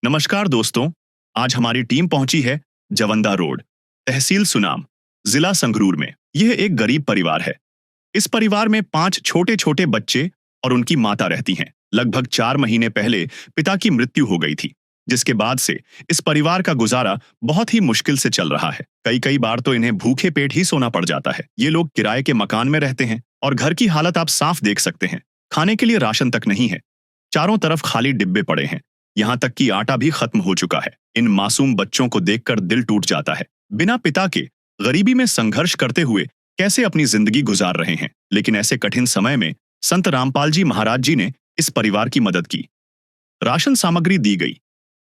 नमस्कार दोस्तों, आज हमारी टीम पहुंची है जवंदा रोड, तहसील सुनाम, जिला संगरूर में। यह एक गरीब परिवार है। इस परिवार में 5 छोटे छोटे बच्चे और उनकी माता रहती हैं। लगभग 4 महीने पहले पिता की मृत्यु हो गई थी, जिसके बाद से इस परिवार का गुजारा बहुत ही मुश्किल से चल रहा है। कई कई बार तो इन्हें भूखे पेट ही सोना पड़ जाता है। ये लोग किराए के मकान में रहते हैं और घर की हालत आप साफ देख सकते हैं। खाने के लिए राशन तक नहीं है। चारों तरफ खाली डिब्बे पड़े हैं, यहाँ तक कि आटा भी खत्म हो चुका है। इन मासूम बच्चों को देखकर दिल टूट जाता है। बिना पिता के गरीबी में संघर्ष करते हुए कैसे अपनी जिंदगी गुजार रहे हैं। लेकिन ऐसे कठिन समय में संत रामपाल जी महाराज जी ने इस परिवार की मदद की। राशन सामग्री दी गई,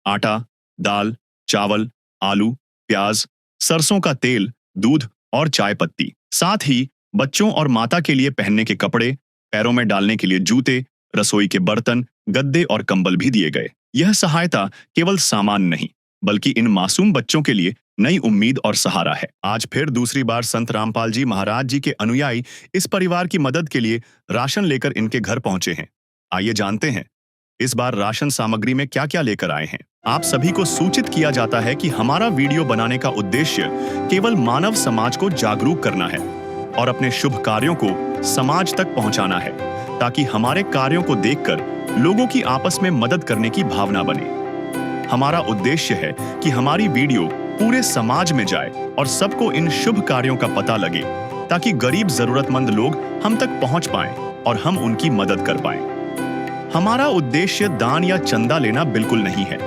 आटा, दाल, चावल, आलू, प्याज, सरसों का तेल, दूध और चाय पत्ती। साथ ही बच्चों और माता के लिए पहनने के कपड़े, पैरों में डालने के लिए जूते, रसोई के बर्तन, गद्दे और कंबल भी दिए गए। यह सहायता केवल सामान नहीं, बल्कि इन मासूम बच्चों के लिए नई उम्मीद और सहारा है। आज फिर दूसरी बार संत रामपाल जी महाराज जी के अनुयायी इस परिवार की मदद के लिए राशन लेकर इनके घर पहुंचे हैं। आइए जानते हैं इस बार राशन सामग्री में क्या क्या लेकर आए हैं। आप सभी को सूचित किया जाता है कि हमारा वीडियो बनाने का उद्देश्य केवल मानव समाज को जागरूक करना है और अपने शुभ कार्यों को समाज तक पहुंचाना है, ताकि हमारे कार्यों को देखकर लोगों की आपस में मदद करने की भावना बने। हमारा उद्देश्य है कि हमारी वीडियो पूरे समाज में जाए और सबको इन शुभ कार्यों का पता लगे, ताकि गरीब जरूरतमंद लोग हम तक पहुंच पाएं और हम उनकी मदद कर पाएं। हमारा उद्देश्य दान या चंदा लेना बिल्कुल नहीं है।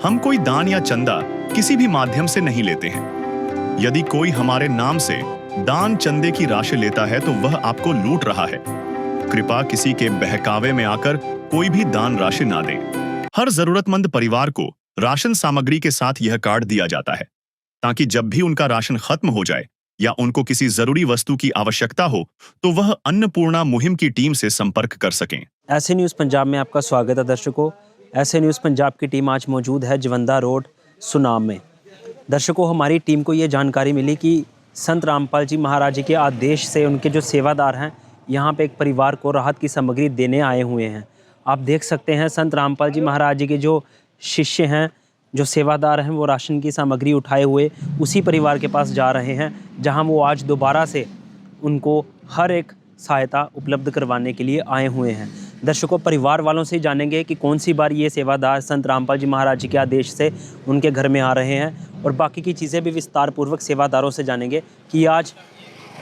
हम कोई दान या चंदा किसी भी माध्यम से नहीं लेते हैं। यदि कोई हमारे नाम से दान चंदे की राशि लेता है तो वह आपको लूट रहा है। कृपया किसी के बहकावे में आकर कोई भी दान राशि ना दें। हर जरूरतमंद परिवार को राशन सामग्री के साथ यह कार्ड दिया जाता है, ताकि जब भी उनका राशन खत्म हो जाए या उनको किसी जरूरी वस्तु की आवश्यकता हो तो वह अन्नपूर्णा मुहिम की टीम से संपर्क कर सकें। ऐसे न्यूज़ पंजाब में आपका स्वागत है दर्शकों। ऐसे न्यूज़ पंजाब की टीम आज मौजूद है जवंदा रोड सुनाम में। दर्शकों, हमारी टीम को ये जानकारी मिली कि संत रामपाल जी महाराज जी के आदेश से उनके जो सेवादार हैं यहाँ पे एक परिवार को राहत की सामग्री देने आए हुए हैं। आप देख सकते हैं संत रामपाल जी महाराज जी के जो शिष्य हैं, जो सेवादार हैं, वो राशन की सामग्री उठाए हुए उसी परिवार के पास जा रहे हैं, जहां वो आज दोबारा से उनको हर एक सहायता उपलब्ध करवाने के लिए आए हुए हैं। दर्शकों, परिवार वालों से जानेंगे कि कौन सी बार ये सेवादार संत रामपाल जी महाराज जी के आदेश से उनके घर में आ रहे हैं, और बाकी की चीज़ें भी विस्तार पूर्वक सेवादारों से जानेंगे कि आज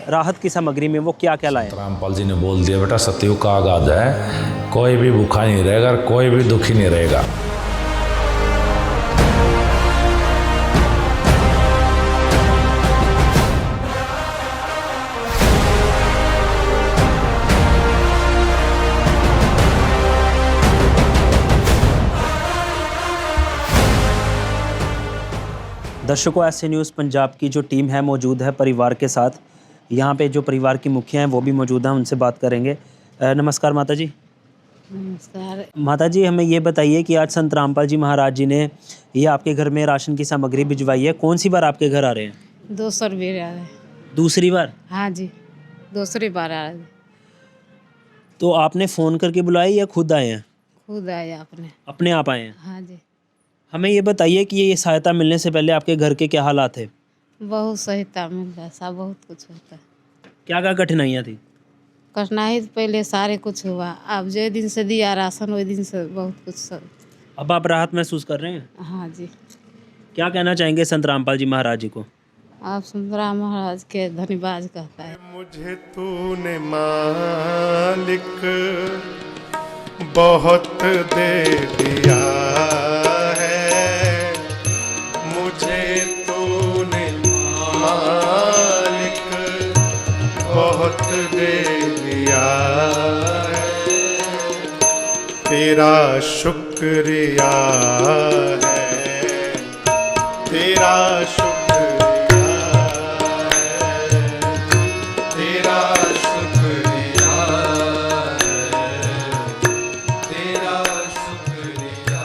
राहत की सामग्री में वो क्या क्या लाए। रामपाल जी ने बोल दिया, बेटा सतयुग का आगाज है, कोई भी भूखा नहीं रहेगा, कोई भी दुखी नहीं रहेगा। दर्शकों, ऐसे न्यूज़ पंजाब की जो टीम है मौजूद है परिवार के साथ। यहाँ पे जो परिवार की मुखिया हैं वो भी मौजूद हैं, उनसे बात करेंगे। नमस्कार माता जी। नमस्कार। माता जी, हमें ये बताइए कि आज संत रामपाल जी महाराज जी ने ये आपके घर में राशन की सामग्री भिजवाई है। कौन सी बार आपके घर आ रहे हैं? 200 रुपये आ रहे। दूसरी बार? हाँ जी, दूसरी बार आ रहे। तो आपने फ़ोन करके बुलाए या खुद आए हैं? खुद आए आपने। अपने आप आए हैं? हाँ जी। हमें ये बताइए कि ये सहायता मिलने से पहले आपके घर के क्या हालात थे? बहुत सहायता मिल रहा है, सब बहुत कुछ होता है। क्या क्या कठिनाइयाँ थी? कठिनाई तो पहले सारे कुछ हुआ, अब जो दिन से दिया राशन वही दिन से बहुत कुछ सब। अब आप राहत महसूस कर रहे हैं? हाँ जी। क्या कहना चाहेंगे संत रामपाल जी महाराज जी को? आप सुंदरा महाराज के धन्यवाद कहता है। मुझे तूने मालिक बहुत दे दिया है, मुझे तूने मालिक बहुत दे दिया है, तेरा शुक्रिया है, तेरा शुक्रिया है, तेरा शुक्रिया है, तेरा शुक्रिया।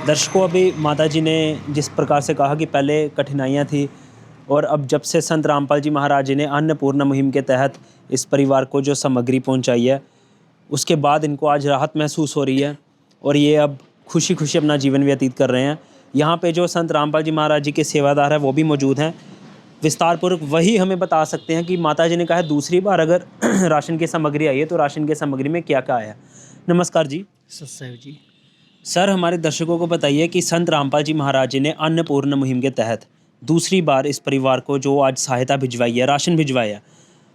दर्शकों, अभी माता जी ने जिस प्रकार से कहा कि पहले कठिनाइयाँ थी और अब जब से संत रामपाल जी महाराज जी ने अन्नपूर्णा मुहिम के तहत इस परिवार को जो सामग्री पहुंचाई है, उसके बाद इनको आज राहत महसूस हो रही है और ये अब खुशी खुशी अपना जीवन व्यतीत कर रहे हैं। यहाँ पे जो संत रामपाल जी महाराज जी के सेवादार हैं वो भी मौजूद हैं। विस्तारपूर्वक वही हमें बता सकते हैं कि माता जी ने कहा है दूसरी बार अगर राशन की सामग्री आई है तो राशन की सामग्री में क्या क्या आया। नमस्कार जी। सत्सव जी। सर, हमारे दर्शकों को बताइए कि संत रामपाल जी महाराज जी ने अन्नपूर्ण मुहिम के तहत दूसरी बार इस परिवार को जो आज सहायता भिजवाई है, राशन भिजवाया है,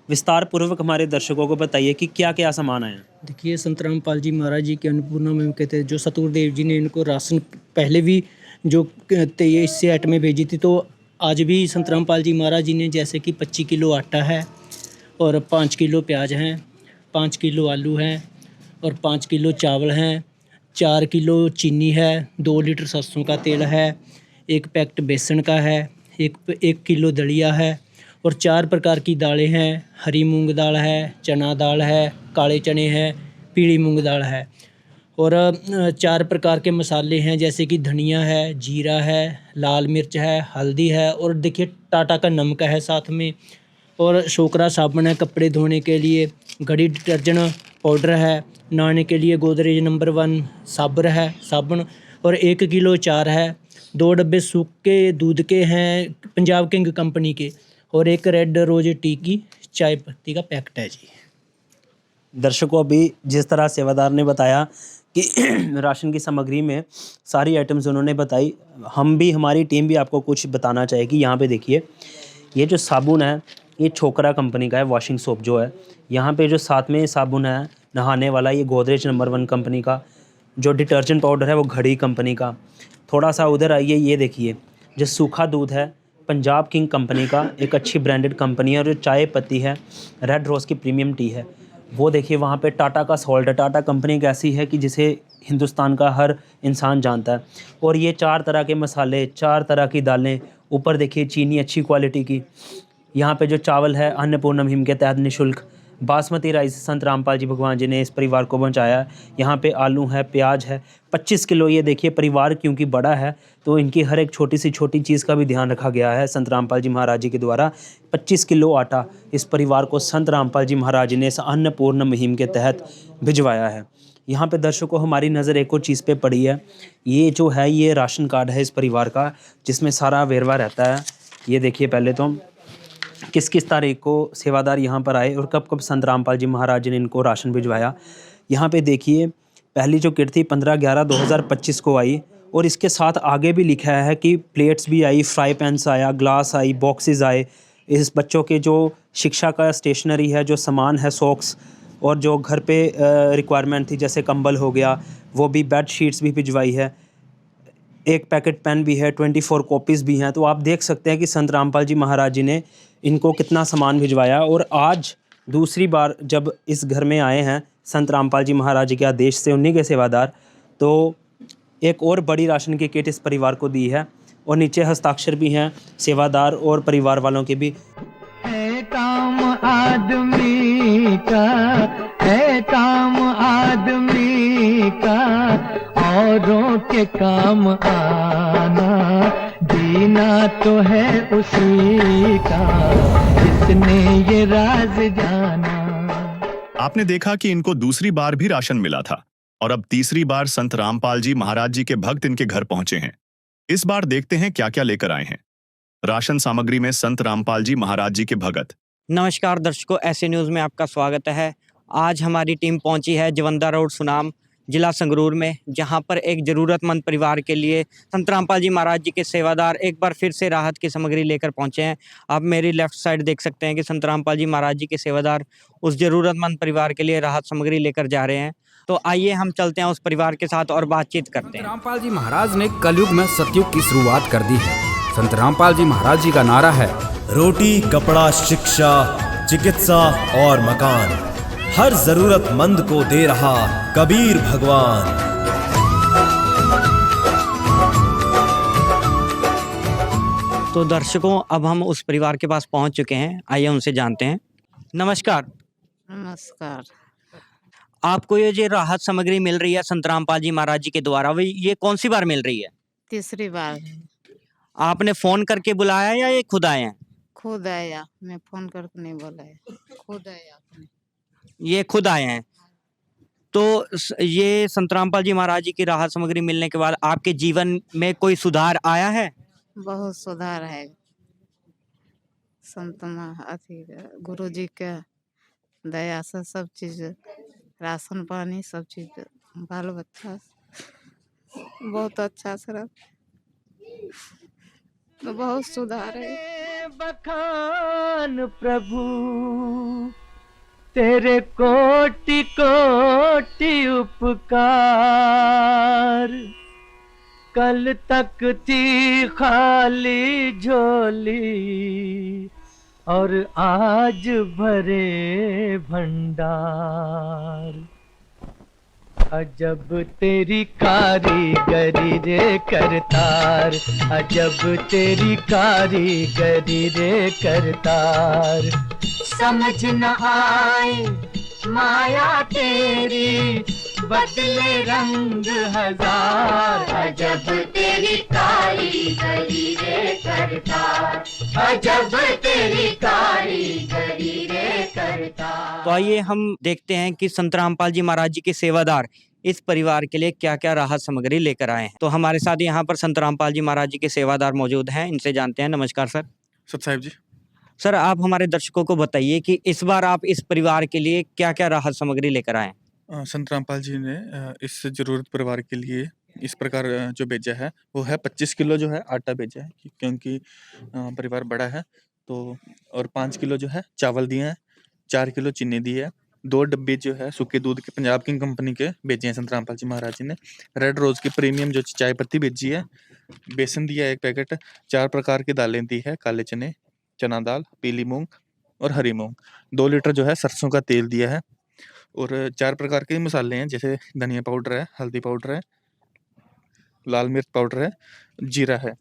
विस्तार पूर्वक हमारे दर्शकों को बताइए कि क्या क्या सामान आया। देखिए, संत रामपाल जी महाराज जी के अन्नपूर्णा मुहिम के तहत जो सतगुरुदेव जी ने इनको राशन पहले भी जो 23 से 8 में भेजी थी, तो आज भी संत रामपाल जी महाराज जी ने जैसे कि 25 किलो आटा है और 5 किलो प्याज हैं, 5 किलो आलू हैं और 5 किलो चावल हैं, 4 किलो चीनी है, 2 लीटर सरसों का तेल है, 1 पैकेट बेसन का है, 1 किलो दलिया है और 4 प्रकार की दालें हैं। हरी मूंग दाल है, चना दाल है, काले चने हैं, पीली मूंग दाल है और 4 प्रकार के मसाले हैं जैसे कि धनिया है, जीरा है, लाल मिर्च है, हल्दी है और देखिए टाटा का नमक है साथ में और शोकरा साबुन है कपड़े धोने के लिए, घड़ी डिटर्जेंट पाउडर है, नहाने के लिए गोदरेज नंबर 1 साबुन और 1 किलो अचार है, 2 डब्बे सूखे दूध के हैं पंजाब किंग कंपनी के और 1 रेड रोज टी की चाय पत्ती का पैकेट है जी। दर्शकों, अभी जिस तरह सेवादार ने बताया कि राशन की सामग्री में सारी आइटम्स उन्होंने बताई, हम भी, हमारी टीम भी आपको कुछ बताना चाहेगी। यहाँ पे देखिए, ये जो साबुन है ये छोकरा कंपनी का है, वॉशिंग सोप जो है। यहाँ पे जो साथ में साबुन है नहाने वाला, ये गोदरेज नंबर 1 कंपनी का। जो डिटर्जेंट पाउडर है वो घड़ी कंपनी का। थोड़ा सा उधर आइए, ये देखिए जो सूखा दूध है पंजाब किंग कंपनी का, एक अच्छी ब्रांडेड कंपनी है। और जो चाय पत्ती है रेड रोज़ की प्रीमियम टी है, वो देखिए वहाँ पे टाटा का सॉल्ट है। टाटा कंपनी एक ऐसी है कि जिसे हिंदुस्तान का हर इंसान जानता है। और ये 4 तरह के मसाले, 4 तरह की दालें, ऊपर देखिए चीनी अच्छी क्वालिटी की। यहाँ पे जो चावल है अन्नपूर्णा मुहिम के तहत निःशुल्क बासमती राइस संत रामपाल जी भगवान जी ने इस परिवार को पहुँचाया है। यहाँ पे आलू है, प्याज है, 25 किलो। ये देखिए परिवार क्योंकि बड़ा है तो इनकी हर एक छोटी सी छोटी चीज़ का भी ध्यान रखा गया है संत रामपाल जी महाराज जी के द्वारा। 25 किलो आटा इस परिवार को संत रामपाल जी महाराज जी ने इस अन्नपूर्ण मुहिम के तहत भिजवाया है। यहाँ पे दर्शकों हमारी नज़र एक और चीज़ पे पड़ी है। ये जो है ये राशन कार्ड है इस परिवार का, जिसमें सारा वेरवा रहता है। ये देखिए पहले तो किस किस तारीख को सेवादार यहाँ पर आए और कब कब संत रामपाल जी महाराज जी ने इनको राशन भिजवाया। यहाँ पे देखिए पहली जो किट थी 15/11/2025 को आई और इसके साथ आगे भी लिखा है कि प्लेट्स भी आई, फ्राई पैन्स आया, ग्लास आई, बॉक्सेस आए। इस बच्चों के जो शिक्षा का स्टेशनरी है, जो सामान है, सॉक्स और जो घर पे रिक्वायरमेंट थी जैसे कंबल हो गया, वो भी, बेड शीट्स भी भिजवाई है। 1 पैकेट पेन भी है, 24 कॉपीज़ भी हैं। तो आप देख सकते हैं कि संत रामपाल जी महाराज जी ने इनको कितना सामान भिजवाया। और आज दूसरी बार जब इस घर में आए हैं संत रामपाल जी महाराज जी के आदेश से, उन्हीं के सेवादार, तो एक और बड़ी राशन की किट इस परिवार को दी है और नीचे हस्ताक्षर भी हैं सेवादार और परिवार वालों के भी। है काम आदमी का, है काम आदमी का, औरों के काम आना, जीना तो है उसी का, जिसने ये राज जाना। आपने देखा कि इनको दूसरी बार भी राशन मिला था और अब तीसरी बार संत रामपाल जी महाराज जी के भक्त इनके घर पहुंचे हैं। इस बार देखते हैं क्या क्या लेकर आए हैं। राशन सामग्री में संत रामपाल जी महाराज जी के भगत। नमस्कार दर्शकों, ऐसे न्यूज़ में आपका स्वागत है। आज हमारी टीम पहुंची है जवंदा रोड सुनाम, जिला संगरूर में, जहां पर एक ज़रूरतमंद परिवार के लिए संत रामपाल जी महाराज जी के सेवादार एक बार फिर से राहत की सामग्री लेकर पहुंचे हैं। आप मेरी लेफ्ट साइड देख सकते हैं कि संत रामपाल जी महाराज जी के सेवादार उस ज़रूरतमंद परिवार के लिए राहत सामग्री लेकर जा रहे हैं। तो आइए हम चलते हैं उस परिवार के साथ और बातचीत करते हैं। रामपाल जी महाराज ने कलयुग में सतयुग की शुरुआत कर दी है। संत रामपाल जी महाराज जी का नारा है, रोटी, कपड़ा, शिक्षा, चिकित्सा और मकान, हर जरूरतमंद को दे रहा कबीर भगवान। तो दर्शकों, अब हम उस परिवार के पास पहुंच चुके हैं, आइए उनसे जानते हैं। नमस्कार। नमस्कार। आपको ये जो राहत सामग्री मिल रही है संत रामपाल जी महाराज जी के द्वारा, वो ये कौन सी बार मिल रही है? तीसरी बार। आपने फोन करके बुलाया या ये खुद आए हैं? खुद आया, मैं फोन करके नहीं बोला है, खुद आया। ये खुद आए हैं। ये संत रामपाल जी महाराज जी की राहत सामग्री मिलने के बाद आपके जीवन में कोई सुधार आया है? बहुत सुधार है। संत गुरु जी के दया से सब चीज, राशन पानी सब चीज, बाल बच्चा बहुत अच्छा से रह, तो बहुत सुधार है। बखान प्रभु तेरे कोटि कोटि उपकार, कल तक थी खाली झोली और आज भरे भंडार। अजब तेरी कारीगरी रे करतार, अजब तेरी कारीगरी रे करतार। समझ न आए माया तेरी, बदले रंग हजार। अजब तेरी कारीगरी रे करतार, अजब तेरी कारीगरी रे करतार। तो आइए हम देखते हैं कि संत रामपाल जी महाराज जी के सेवादार इस परिवार के लिए क्या क्या राहत सामग्री लेकर आए हैं। तो हमारे साथ यहाँ पर संत रामपाल जी महाराज जी के सेवादार मौजूद हैं, इनसे जानते हैं। नमस्कार सर। सत साहिब जी। सर, आप हमारे दर्शकों को बताइए कि इस बार आप इस परिवार के लिए क्या क्या राहत सामग्री लेकर आए? संत रामपाल जी ने इस जरूरत परिवार के लिए इस प्रकार जो भेजा है वो है 25 किलो जो है आटा भेजा है, क्योंकि परिवार बड़ा है। तो और 5 किलो जो है चावल दिए हैं, 4 किलो चीनी दी है, 2 डब्बे जो है सूखे दूध के पंजाब किंग कंपनी के भेजे हैं संत रामपाल जी महाराज जी ने। रेड रोज की प्रीमियम जो चाय पत्ती भेजी है, बेसन दिया है 1 पैकेट, 4 प्रकार की दालें दी है, काले चने, चना दाल, पीली मूंग और हरी मूंग, 2 लीटर जो है सरसों का तेल दिया है, और 4 प्रकार के मसाले हैं, जैसे धनिया पाउडर है, हल्दी पाउडर है, लाल मिर्च पाउडर है, जीरा है,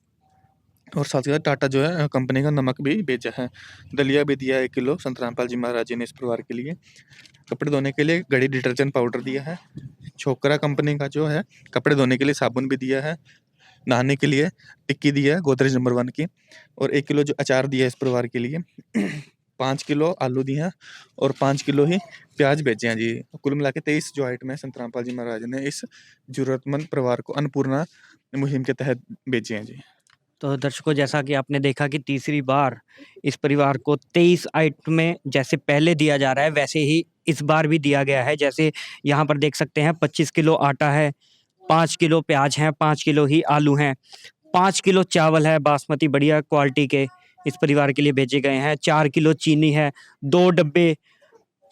और साथ ही साथ टाटा जो है कंपनी का नमक भी भेजा है। दलिया भी दिया है 1 किलो संत रामपाल जी महाराज जी ने इस परिवार के लिए। कपड़े धोने के लिए गड़ी डिटर्जेंट पाउडर दिया है, छोकरा कंपनी का जो है कपड़े धोने के लिए साबुन भी दिया है, नहाने के लिए टिक्की दी है गोदरेज नंबर 1 की, और 1 किलो जो अचार दिया है इस परिवार के लिए। 5 किलो आलू दिए हैं और 5 किलो ही प्याज भेजे हैं जी। कुल मिला के 23 जो आइटम है संत रामपाल जी महाराज ने इस जरूरतमंद परिवार को अन्नपूर्णा मुहिम के तहत भेजे हैं जी। तो दर्शकों, जैसा कि आपने देखा कि तीसरी बार इस परिवार को 23 आइटम में जैसे पहले दिया जा रहा है वैसे ही इस बार भी दिया गया है। जैसे यहाँ पर देख सकते हैं 25 किलो आटा है, 5 किलो प्याज हैं, 5 किलो ही आलू हैं, 5 किलो चावल है बासमती बढ़िया क्वालिटी के इस परिवार के लिए भेजे गए हैं, 4 किलो चीनी है, 2 डब्बे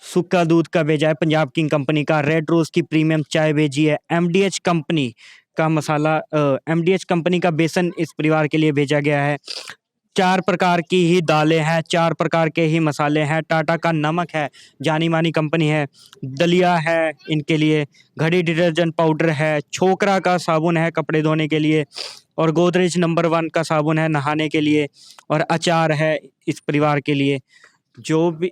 सूखा दूध का भेजा है पंजाब किंग कंपनी का, रेड रोज की प्रीमियम चाय भेजी है, एमडीएच कंपनी का मसाला, एमडीएच कंपनी का बेसन इस परिवार के लिए भेजा गया है, 4 प्रकार की ही दालें हैं, 4 प्रकार के ही मसाले हैं, टाटा का नमक है, जानी मानी कंपनी है, दलिया है इनके लिए, घड़ी डिटर्जेंट पाउडर है, छोकरा का साबुन है कपड़े धोने के लिए, और गोदरेज नंबर 1 का साबुन है नहाने के लिए, और अचार है इस परिवार के लिए। जो भी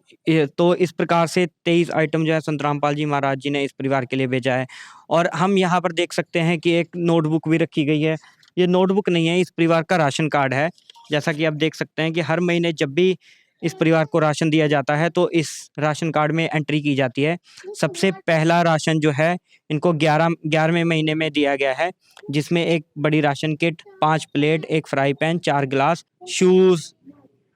तो इस प्रकार से 23 आइटम जो है संत रामपाल जी महाराज जी ने इस परिवार के लिए भेजा है। और हम यहाँ पर देख सकते हैं कि एक नोटबुक भी रखी गई है। ये नोटबुक नहीं है, इस परिवार का राशन कार्ड है। जैसा कि आप देख सकते हैं कि हर महीने जब भी इस परिवार को राशन दिया जाता है तो इस राशन कार्ड में एंट्री की जाती है। सबसे पहला राशन जो है इनको 11वें महीने में दिया गया है, जिसमें एक बड़ी ration kit, 5 plate, 1 fry pan, 4 गिलास, shoes,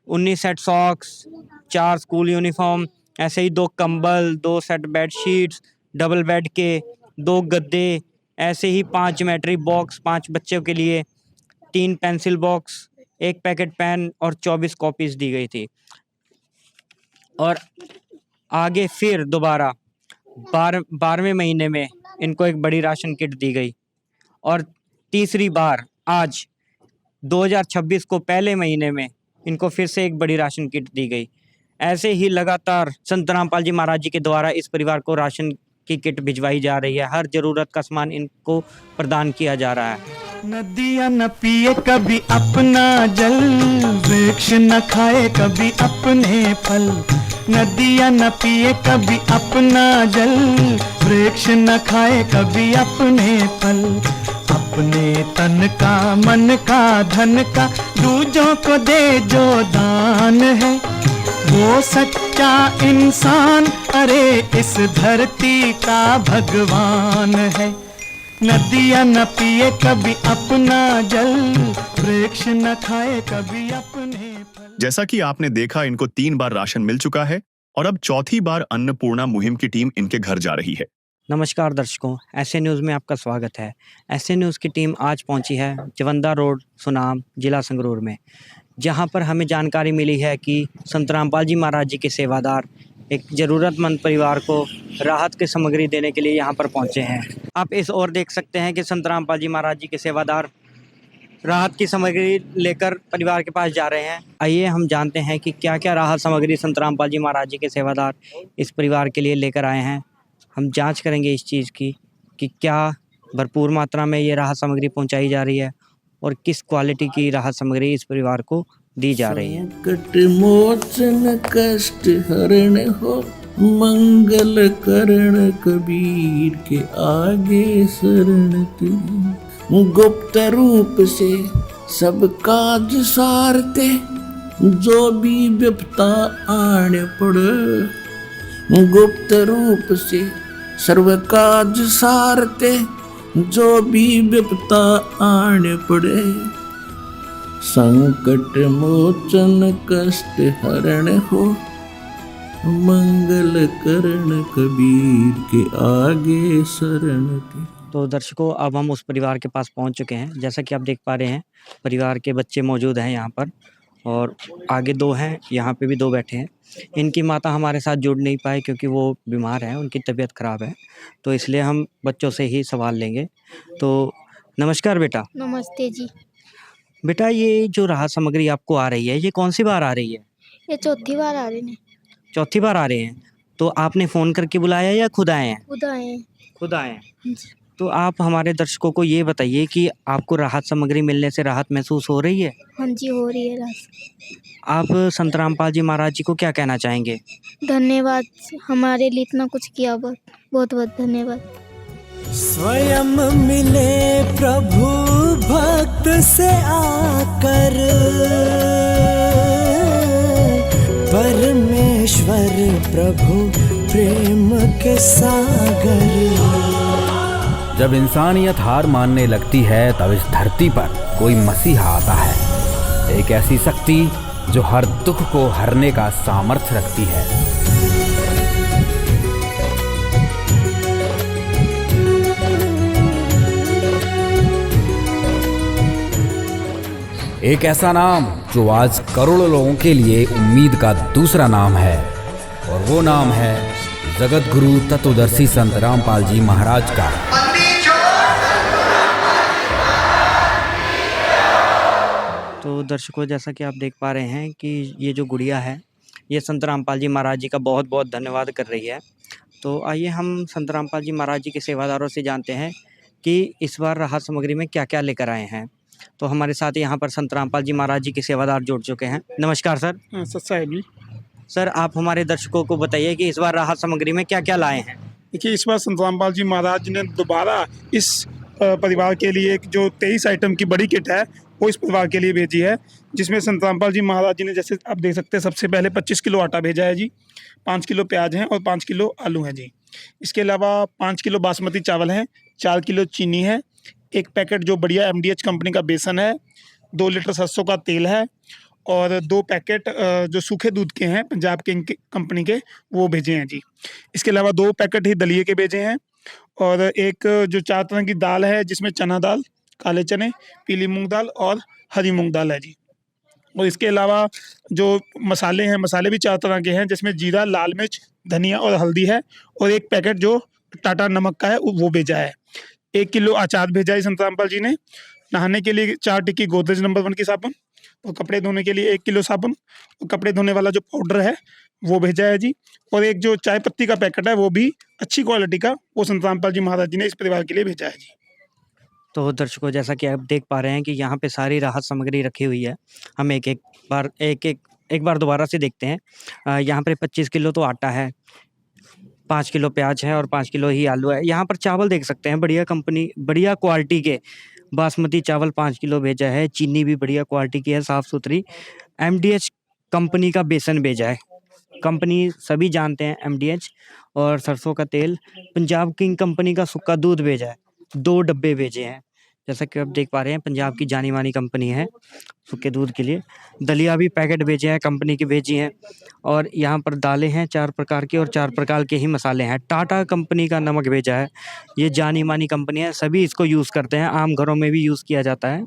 19 set socks, 4 school uniform, ऐसे ही 2 कंबल, 2 set bed sheets, double bed के 2 गद्दे, ऐसे ही 5 ज्योमेट्री बॉक्स 5 बच्चों के लिए, 3 पेंसिल बॉक्स, 1 पैकेट पेन और 24 कॉपीज़ दी गई थी। और आगे फिर दोबारा 12वें महीने में इनको एक बड़ी राशन किट दी गई, और तीसरी बार आज 2026 को पहले महीने में इनको फिर से एक बड़ी राशन किट दी गई। ऐसे ही लगातार संत रामपाल जी महाराज जी के द्वारा इस परिवार को राशन की किट भिजवाई जा रही है। हर जरूरत का सामान इनको प्रदान किया जा रहा है। नदियाँ न पिए कभी अपना जल, वृक्ष न खाए कभी अपने फल। नदियाँ न पिए कभी अपना जल, वृक्ष न खाए कभी अपने फल। अपने तन का, मन का, धन का दूजों को दे जो दान है, वो सच्चा इंसान अरे इस धरती का भगवान है। नदियाँ न पिए कभी अपना जल, वृक्ष न खाए कभी अपने फल। जैसा कि आपने देखा, इनको 3 बार राशन मिल चुका है और अब चौथी बार अन्नपूर्णा मुहिम की टीम इनके घर जा रही है। नमस्कार दर्शकों, ऐसे न्यूज़ में आपका स्वागत है। ऐसे न्यूज़ की टीम आज पहुंची है जवंदा रोड, सुनाम, जिला संगरूर में, जहां पर हमें जानकारी मिली है कि संत रामपाल जी महाराज जी के सेवादार एक ज़रूरतमंद परिवार को राहत की सामग्री देने के लिए यहां पर पहुंचे हैं। आप इस ओर देख सकते हैं कि संत रामपाल जी महाराज जी के सेवादार राहत की सामग्री लेकर परिवार के पास जा रहे हैं। आइए हम जानते हैं कि क्या क्या राहत सामग्री संत रामपाल जी महाराज जी के सेवादार इस परिवार के लिए लेकर आए हैं। हम जांच करेंगे इस चीज़ की कि क्या भरपूर मात्रा में ये राहत सामग्री पहुंचाई जा रही है और किस क्वालिटी की राहत सामग्री इस परिवार को दी जा रही है। संकट मोचन कष्ट हरण हो, मंगल करण कबीर के आगे शरण तेरी। गुप्त रूप से सब काज सारते, जो भी विपता आने पड़े। गुप्त रूप से सर्व काज सारते, जो भी विपता आने पड़े। संकट मोचन कष्ट हरण हो, मंगल करण कबीर के आगे शरण तेरी। तो दर्शकों, अब हम उस परिवार के पास पहुंच चुके हैं। जैसा कि आप देख पा रहे हैं, परिवार के बच्चे मौजूद हैं यहाँ पर और आगे 2 हैं, यहाँ पे भी 2 बैठे हैं। इनकी माता हमारे साथ जुड़ नहीं पाए क्योंकि वो बीमार हैं, उनकी तबीयत ख़राब है, तो इसलिए हम बच्चों से ही सवाल लेंगे। तो नमस्कार बेटा। नमस्ते जी। बेटा, ये जो राहत सामग्री आपको आ रही है, ये कौन सी बार आ रही है? ये चौथी बार आ रहे हैं। चौथी बार आ रहे हैं। तो आपने फ़ोन करके बुलाया या खुद आए हैं? खुद आए हैं। खुद आए हैं। जी। तो आप हमारे दर्शकों को ये बताइए कि आपको राहत सामग्री मिलने से राहत महसूस हो रही है? हाँ जी, हो रही है राहत। आप संत रामपाल जी महाराज जी को क्या कहना चाहेंगे? धन्यवाद, हमारे लिए इतना कुछ किया, बहुत बहुत धन्यवाद। स्वयं मिले प्रभु भक्त से आकर, परमेश्वर प्रभु प्रेम के सागर। जब इंसानियत हार मानने लगती है तब इस धरती पर कोई मसीहा आता है, एक ऐसी शक्ति जो हर दुख को हरने का सामर्थ्य रखती है। एक ऐसा नाम जो आज करोड़ों लोगों के लिए उम्मीद का दूसरा नाम है, और वो नाम है जगत गुरु तत्वदर्शी संत रामपाल जी महाराज का। तो दर्शकों, जैसा कि आप देख पा रहे हैं कि ये जो गुड़िया है, ये संत रामपाल जी महाराज जी का बहुत बहुत धन्यवाद कर रही है। तो आइए हम संत रामपाल जी महाराज जी के सेवादारों से जानते हैं कि इस बार राहत सामग्री में क्या क्या लेकर आए हैं। तो हमारे साथ यहाँ पर संत रामपाल जी महाराज जी के सेवादार जुड़ चुके हैं। नमस्कार सर। साहब। सर, आप हमारे दर्शकों को बताइए कि इस बार राहत सामग्री में क्या क्या लाए हैं। देखिए, इस बार संत रामपाल जी महाराज ने दोबारा इस परिवार के लिए एक जो 23 आइटम की बड़ी किट है वो इस परिवार के लिए भेजी है, जिसमें संत रामपाल जी महाराज जी ने, जैसे आप देख सकते हैं, सबसे पहले 25 किलो आटा भेजा है जी, 5 किलो प्याज हैं और 5 किलो आलू हैं जी। इसके अलावा 5 किलो बासमती चावल हैं, 4 किलो चीनी है, 1 पैकेट जो बढ़िया MDH कंपनी का बेसन है, 2 लीटर सरसों का तेल है और 2 पैकेट जो सूखे दूध के हैं पंजाब किंग कंपनी के, वो भेजे हैं जी। इसके अलावा 2 पैकेट ही दलिए के भेजे हैं और एक जो 4 तरह की दाल है, जिसमें चना दाल, काले चने, पीली मूंग दाल और हरी मूंग दाल है जी। और इसके अलावा जो मसाले हैं, मसाले भी 4 तरह के हैं, जिसमें जीरा, लाल मिर्च, धनिया और हल्दी है, और 1 पैकेट जो टाटा नमक का है वो भेजा है। 1 किलो अचार भेजा है संत रामपाल जी ने। नहाने के लिए 4 टिक्की गोदरेज नंबर 1 की साबुन, और कपड़े धोने के लिए 1 किलो साबुन, और कपड़े धोने वाला जो पाउडर है वो भेजा है जी। और एक जो चाय पत्ती का पैकेट है वो भी अच्छी क्वालिटी का, वो संत रामपाल जी महाराज जी ने इस परिवार के लिए भेजा है जी। तो दर्शकों, जैसा कि आप देख पा रहे हैं कि यहाँ पे सारी राहत सामग्री रखी हुई है। हम एक बार दोबारा से देखते हैं। यहाँ पर 25 किलो तो आटा है, 5 किलो प्याज है और 5 किलो ही आलू है। यहाँ पर चावल देख सकते हैं, बढ़िया कंपनी, बढ़िया क्वालिटी के बासमती चावल 5 किलो भेजा है। चीनी भी बढ़िया क्वालिटी की है, साफ़ सुथरी। MDH कंपनी का बेसन भेजा है, कंपनी सभी जानते हैं, MDH और सरसों का तेल। पंजाब किंग कंपनी का सूखा दूध भेजा है, 2 डब्बे भेजे हैं। जैसा कि आप देख पा रहे हैं, पंजाब की जानी मानी कंपनी है सूखे दूध के लिए। दलिया भी पैकेट भेजे हैं, कंपनी की भेजी हैं। और यहाँ पर दालें हैं 4 प्रकार की और 4 प्रकार के ही मसाले हैं। टाटा कंपनी का नमक भेजा है, ये जानी मानी कंपनी है, सभी इसको यूज़ करते हैं, आम घरों में भी यूज़ किया जाता है।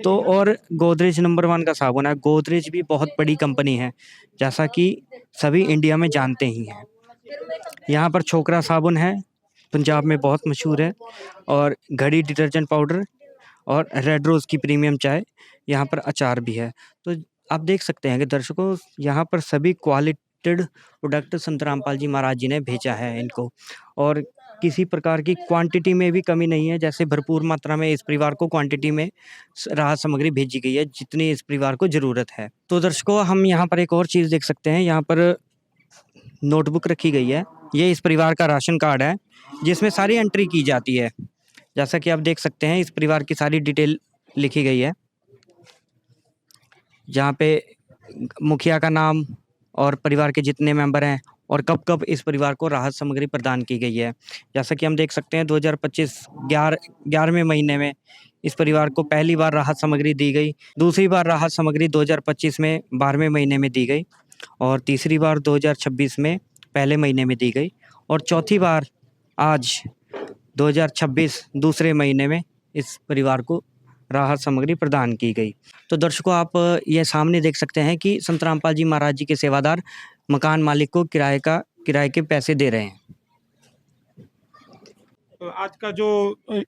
तो और गोदरेज नंबर 1 का साबुन है। गोदरेज भी बहुत बड़ी कंपनी है, जैसा कि सभी इंडिया में जानते ही हैं। यहाँ पर छोकरा साबुन है, पंजाब में बहुत मशहूर है। और घड़ी डिटर्जेंट पाउडर और रेड रोज़ की प्रीमियम चाय। यहाँ पर अचार भी है। तो आप देख सकते हैं कि दर्शकों, यहाँ पर सभी क्वालिटेड प्रोडक्ट संत रामपाल जी महाराज जी ने भेजा है इनको। और किसी प्रकार की क्वांटिटी में भी कमी नहीं है, जैसे भरपूर मात्रा में इस परिवार को क्वांटिटी में राहत सामग्री भेजी गई है, जितनी इस परिवार को ज़रूरत है। तो दर्शकों, हम यहाँ पर एक और चीज़ देख सकते हैं। यहाँ पर नोटबुक रखी गई है, ये इस परिवार का राशन कार्ड है, जिसमें सारी एंट्री की जाती है। जैसा कि आप देख सकते हैं, इस परिवार की सारी डिटेल लिखी गई है, जहाँ पे मुखिया का नाम और परिवार के जितने मेंबर हैं और कब कब इस परिवार को राहत सामग्री प्रदान की गई है। जैसा कि हम देख सकते हैं, 2025 11वें महीने में इस परिवार को पहली बार राहत सामग्री दी गई। दूसरी बार राहत सामग्री 2025 में 12वें महीने में दी गई और तीसरी बार 2026 में पहले महीने में दी गई और चौथी बार आज 2026 दूसरे महीने में इस परिवार को राहत सामग्री प्रदान की गई। तो दर्शकों, आप ये सामने देख सकते हैं कि संत रामपाल जी महाराज जी के सेवादार मकान मालिक को किराए के पैसे दे रहे हैं। तो आज का जो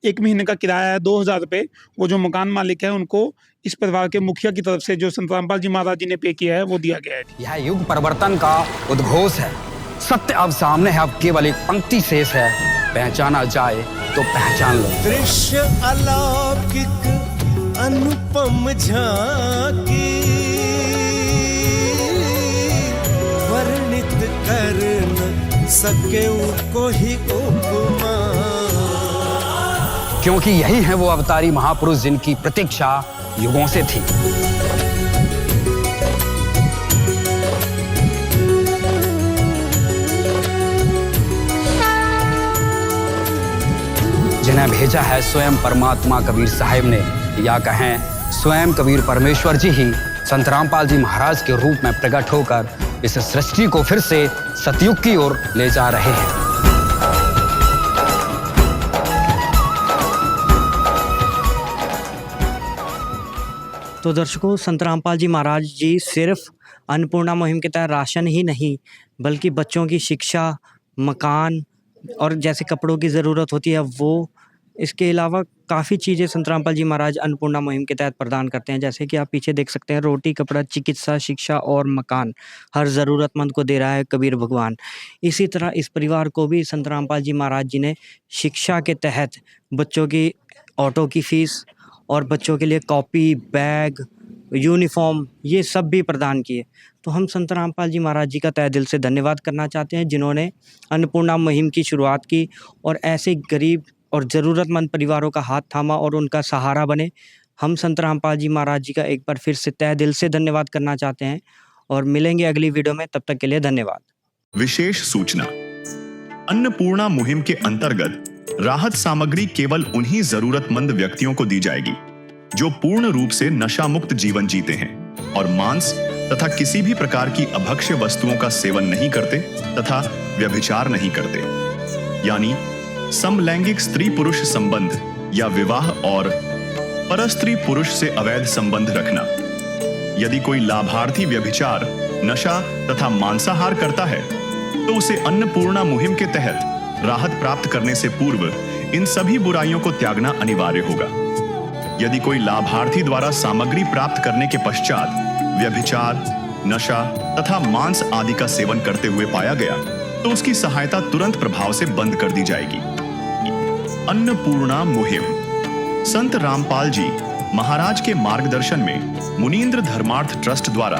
1 महीने का किराया है 2000 रुपये, वो जो मकान मालिक है उनको इस परिवार के मुखिया की तरफ से जो संत रामपाल जी महाराज जी ने पे किया है वो दिया गया है। यह युग परिवर्तन का उद्घोष है। सत्य अब सामने है, अब केवल एक पंक्ति शेष है। पहचाना जाए तो पहचान लो। दृश्य अलौकिक अनुपम झांकी, वर्णित कर न सके कोई उपमा। क्योंकि यही है वो अवतारी महापुरुष जिनकी प्रतीक्षा युगों से थी। जिन्हें भेजा है स्वयं परमात्मा कबीर साहिब ने, या कहें स्वयं कबीर परमेश्वर जी ही संत रामपाल जी महाराज के रूप में प्रकट होकर इस सृष्टि को फिर से सतयुग की ओर ले जा रहे हैं। तो दर्शकों, संत रामपाल जी महाराज जी सिर्फ अन्नपूर्णा मुहिम के तहत राशन ही नहीं, बल्कि बच्चों की शिक्षा, मकान और जैसे कपड़ों की ज़रूरत होती है वो, इसके अलावा काफ़ी चीज़ें संत रामपाल जी महाराज अन्नपूर्णा मुहिम के तहत प्रदान करते हैं। जैसे कि आप पीछे देख सकते हैं, रोटी, कपड़ा, चिकित्सा, शिक्षा और मकान हर ज़रूरतमंद को दे रहा है कबीर भगवान। इसी तरह इस परिवार को भी संत रामपाल जी महाराज जी ने शिक्षा के तहत बच्चों की ऑटो की फ़ीस और बच्चों के लिए कॉपी, बैग, यूनिफॉर्म, ये सब भी प्रदान किए। तो हम संत रामपाल जी महाराज जी का तहे दिल से धन्यवाद करना चाहते हैं, जिन्होंने अन्नपूर्णा मुहिम की शुरुआत की और ऐसे गरीब और ज़रूरतमंद परिवारों का हाथ थामा और उनका सहारा बने। हम संत रामपाल जी महाराज जी का एक बार फिर से तहे दिल से धन्यवाद करना चाहते हैं और मिलेंगे अगली वीडियो में। तब तक के लिए धन्यवाद। विशेष सूचना, अन्नपूर्णा मुहिम के अंतर्गत राहत सामग्री केवल उन्हीं जरूरतमंद व्यक्तियों को दी जाएगी जो पूर्ण रूप से नशा मुक्त जीवन जीते हैं और मांस तथा किसी भी प्रकार की अभक्ष्य वस्तुओं का सेवन नहीं करते तथा व्यभिचार नहीं करते, यानी समलैंगिक स्त्री पुरुष संबंध या विवाह और परस्त्री पुरुष से अवैध संबंध रखना। यदि कोई लाभार्थी व्यभिचार, नशा तथा मांसाहार करता है तो उसे अन्नपूर्णा मुहिम के तहत राहत प्राप्त करने से पूर्व इन सभी बुराइयों को त्यागना अनिवार्य होगा। यदि कोई लाभार्थी द्वारा सामग्री प्राप्त करने के पश्चात व्यभिचार, नशा तथा मांस आदि का सेवन करते हुए पाया गया तो उसकी सहायता तुरंत प्रभाव से बंद कर दी जाएगी। अन्नपूर्णा मुहिम संत रामपाल जी महाराज के मार्गदर्शन में मुनीन्द्र धर्मार्थ ट्रस्ट द्वारा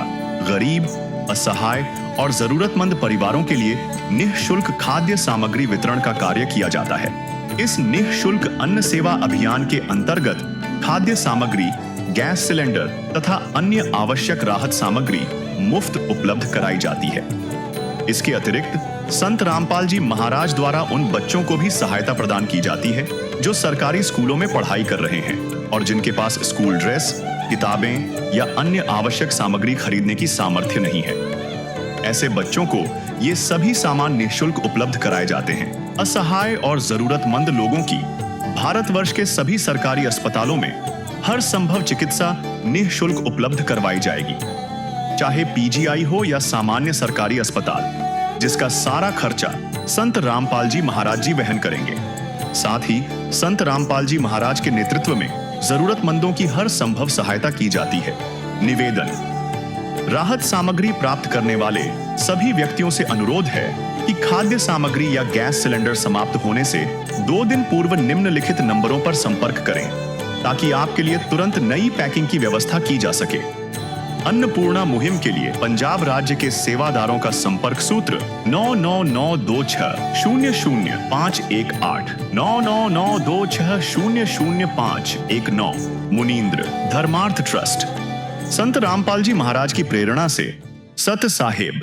गरीब, असहाय और जरूरतमंद परिवारों के लिए निःशुल्क खाद्य सामग्री वितरण का कार्य किया जाता है। इस निःशुल्क अन्न सेवा अभियान के अंतर्गत खाद्य सामग्री, गैस सिलेंडर तथा अन्य आवश्यक राहत सामग्री मुफ्त उपलब्ध कराई जाती है। इसके अतिरिक्त संत रामपाल जी महाराज द्वारा उन बच्चों को भी सहायता प्रदान की जाती है जो सरकारी स्कूलों में पढ़ाई कर रहे हैं और जिनके पास स्कूल ड्रेस, किताबें या अन्य आवश्यक सामग्री खरीदने की सामर्थ्य नहीं है। ऐसे बच्चों को ये सभी सामान निःशुल्क उपलब्ध कराए जाते हैं। असहाय और जरूरतमंद लोगों की भारतवर्ष के सभी सरकारी अस्पतालों में हर संभव चिकित्सा निःशुल्क उपलब्ध करवाई जाएगी, चाहे पीजीआई हो या सामान्य सरकारी अस्पताल, जिसका सारा खर्चा संत रामपाल जी महाराज जी वहन करेंगे। साथ ही संत रामपाल जी महाराज के नेतृत्व में जरूरतमंदों की हर संभव सहायता की जाती है। निवेदन: राहत सामग्री प्राप्त करने वाले सभी व्यक्तियों से अनुरोध है कि खाद्य सामग्री या गैस सिलेंडर समाप्त होने से 2 दिन पूर्व निम्नलिखित नंबरों पर संपर्क करें ताकि आपके लिए तुरंत नई पैकिंग की व्यवस्था की जा सके। अन्नपूर्णा मुहिम के लिए पंजाब राज्य के सेवादारों का संपर्क सूत्र 9992600518 9992600519। मुनींद्र धर्मार्थ ट्रस्ट। संत रामपाल जी महाराज की प्रेरणा से सत साहिब